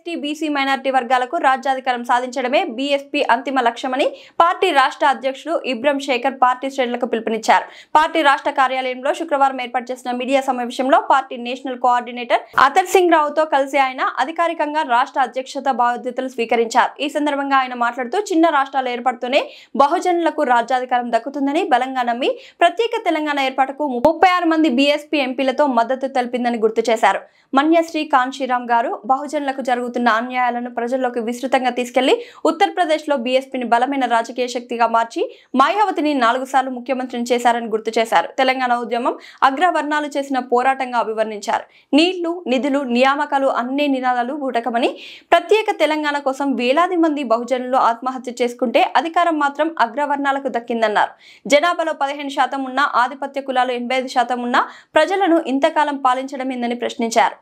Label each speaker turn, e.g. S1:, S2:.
S1: ST BC minority వర్గాలకు రాజ్యాధికారం సాధించడమే బీఎస్పీ అంతిమ లక్ష్యమని పార్టీ రాష్ట్ర అధ్యక్షుడు ఇబ్రహం శేఖర్ పార్టీ శ్రేణులకు పిలుపునిచ్చారు. పార్టీ రాష్ట్ర కార్యాలయంలో శుక్రవారం ఏర్పాటు చేసిన మీడియా సమావేశంలో party national coordinator attar Singh రావుతో కలిసి ఆయన అధికారికంగా రాష్ట్ర అధ్యక్షత బాధ్యతలు స్వీకరించారు. ఈ సందర్భంగా ఆయన మాట్లాడుతూ చిన్న రాష్ట్రాలు ఏర్పడుతూనే బహుజనులకు రాజ్యాధికారం దక్కుతుందని బలంగా నమ్మి ప్రత్యేక తెలంగాణ ఏర్పాటుకు 36 మంది బీఎస్పీ ఎంపీలతో మద్దతు తెలిపిందని గుర్తు చేశారు. మన్యశ్రీ కాన్షీరామ్ గారు బహుజనులకు జరుగుతున్న అన్యాయాలను ప్రజల్లోకి విస్తృతంగా తీసుకెళ్లి ఉత్తరప్రదేశ్ లో బీఎస్పీని బలమైన రాజకీయ శక్తిగా మార్చి మాయావతిని 4 సార్లు ముఖ్యమంత్రిని చేశారని గుర్తు చేశారు. తెలంగాణ ఉద్యమం అగ్రవర్ణాలు చేసిన పోరాటంగా అభివర్ణించారు. నీళ్లు, నిధులు, నియామకాలు అన్ని నినాదాలు బూటకమని, ప్రత్యేక తెలంగాణ కోసం వేలాది మంది బహుజనులు ఆత్మహత్య చేసుకుంటే అధికారం మాత్రం అగ్రవర్ణాలకు దక్కిందన్నారు. జనాభాలో 15% ఉన్న ఆధిపత్య కులాలు 85% ఉన్న ప్రజలను ఇంతకాలం పాలించడమేందని ప్రశ్నించారు.